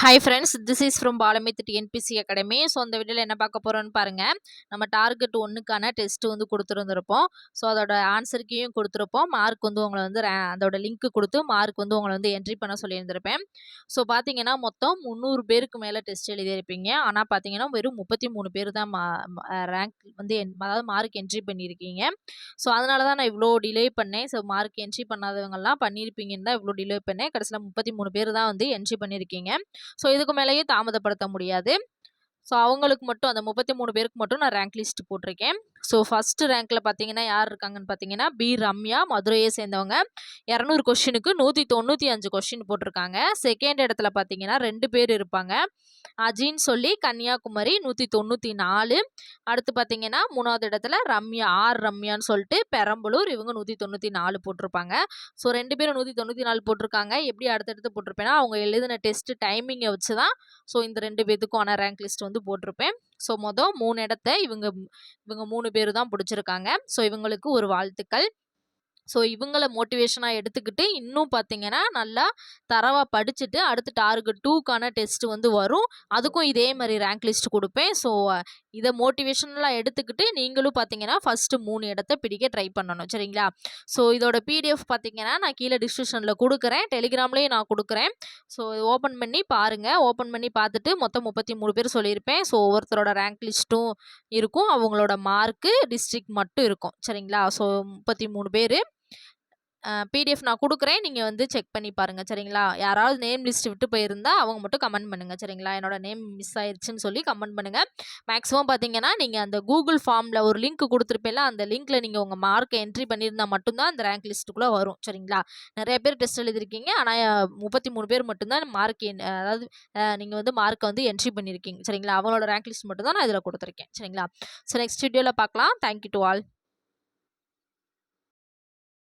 Hi friends, this is from பாலமித் TNPSC academy. So அந்த வீடியோவில் என்ன பார்க்க போகிறோன்னு பாருங்கள். நம்ம டார்கெட் 1க்கான டெஸ்ட் வந்து கொடுத்துருந்துருப்போம். ஸோ அதோட ஆன்சர் கீயும் கொடுத்துருப்போம். மார்க் வந்து உங்களை வந்து அதோட லிங்க் கொடுத்து மார்க் வந்து உங்களை வந்து என்ட்ரி பண்ண சொல்லியிருந்திருப்பேன். ஸோ பார்த்தீங்கன்னா மொத்தம் 300 பேருக்கு மேலே டெஸ்ட் எழுதியிருப்பீங்க. ஆனால் பார்த்தீங்கன்னா வெறும் 33 பேர் தான் ரேங்க் வந்து அதாவது மார்க் என்ட்ரி பண்ணியிருக்கீங்க. ஸோ அதனால தான் நான் இவ்வளோ டிலே பண்ணேன். ஸோ மார்க் என்ட்ரி பண்ணாதவங்கலாம் பண்ணியிருப்பீங்கன்னு தான் இவ்வளோ டிலே பண்ணேன். கடைசியில் 33 பேர் தான் வந்து என்ட்ரி பண்ணியிருக்கீங்க. ஸோ இதுக்கு மேலேயும் தாமதப்படுத்த முடியாது. ஸோ அவங்களுக்கு மட்டும் அந்த 33 பேருக்கு மட்டும் நான் ரேங்க் லிஸ்ட் போட்டிருக்கேன். ஸோ ஃபஸ்ட்டு ரேங்க்கில் பார்த்தீங்கன்னா யார் இருக்காங்கன்னு பார்த்தீங்கன்னா பி ரம்யா, மதுரையை சேர்ந்தவங்க. 200 கொஷினுக்கு 195 கொஷின் போட்டிருக்காங்க. செகண்ட் இடத்துல பார்த்தீங்கன்னா 2 பேர் இருப்பாங்க. அஜின்னு சொல்லி கன்னியாகுமரி 194. அடுத்து பார்த்தீங்கன்னா 3வது இடத்துல ரம்யான்னு சொல்லிட்டு பெரம்பலூர், இவங்க 194 போட்டிருப்பாங்க. ஸோ 2 பேரும் 194 போட்டிருக்காங்க. எப்படி அடுத்தடுத்து போட்டிருப்பேன்னா அவங்க எழுதின டெஸ்ட் டைமிங்கை வச்சு தான் ஸோ இந்த 2 பேத்துக்கான ரேங்க் லிஸ்ட் வந்து போட்டிருப்பேன். ஸோ மொதல் 3 இடத்த இவங்க 3 பேர் தான் பிடிச்சிருக்காங்க. ஸோ இவங்களுக்கு ஒரு வாழ்த்துக்கள். ஸோ இவங்கள மோட்டிவேஷனாக எடுத்துக்கிட்டு இன்னும் பார்த்தீங்கன்னா நல்லா தரவாக படிச்சுட்டு அடுத்து டார்கெட் 2க்கான டெஸ்ட் வந்து வரும். அதுக்கும் இதே மாதிரி ரேங்க் லிஸ்ட் கொடுப்பேன். ஸோ இதை மோட்டிவேஷனலாக எடுத்துக்கிட்டு நீங்களும் பார்த்தீங்கன்னா ஃபஸ்ட்டு 3 இடத்த பிடிக்க ட்ரை பண்ணணும். சரிங்களா? ஸோ இதோட பிடிஎஃப் பார்த்தீங்கன்னா நான் கீழே டிஸ்கிரிப்ஷனில் கொடுக்குறேன். டெலிகிராம்லேயும் நான் கொடுக்குறேன். ஸோ ஓப்பன் பண்ணி பாருங்கள். ஓப்பன் பண்ணி பார்த்துட்டு மொத்தம் 33 பேர் சொல்லியிருப்பேன். ஸோ ஒவ்வொருத்தரோட ரேங்க் லிஸ்ட்டும் இருக்கும். அவங்களோட மார்க்கு டிஸ்ட்ரிக்ட் மட்டும் இருக்கும். சரிங்களா? ஸோ 33 பேர் பிடிஎஃப் நான் கொடுக்குறேன். நீங்கள் வந்து செக் பண்ணி பாருங்கள். சரிங்களா? யாராவது நேம் லிஸ்ட் விட்டு போயிருந்தா அவங்க மட்டும் கமெண்ட் பண்ணுங்கள். சரிங்களா? என்னோட நேம் மிஸ் ஆயிடுச்சுன்னு சொல்லி கமெண்ட் பண்ணுங்கள். மேக்ஸிமம் பார்த்தீங்கன்னா நீங்கள் அந்த கூகுள் ஃபார்மில் ஒரு லிங்க் கொடுத்துருப்பேன்ல, அந்த லிங்க்கில் நீங்கள் உங்கள் மார்க்கை என்ட்ரி பண்ணியிருந்தால் மட்டும்தான் அந்த ரேங்க் லிஸ்ட்டுக்குள்ளே வரும். சரிங்களா? நிறைய பேர் டெஸ்ட் எழுதிருக்கீங்க. ஆனால் 33 பேர் மட்டும்தான் மார்க் அதாவது நீங்கள் வந்து மார்க்கை வந்து என்ட்ரி பண்ணியிருக்கீங்க. சரிங்களா? அவங்களோட ரேங்க் லிஸ்ட் மட்டும் தான் நான் இதில் கொடுத்துருக்கேன். சரிங்களா? ஸோ நெக்ஸ்ட் வீடியோவில் பார்க்கலாம். Thank you to all.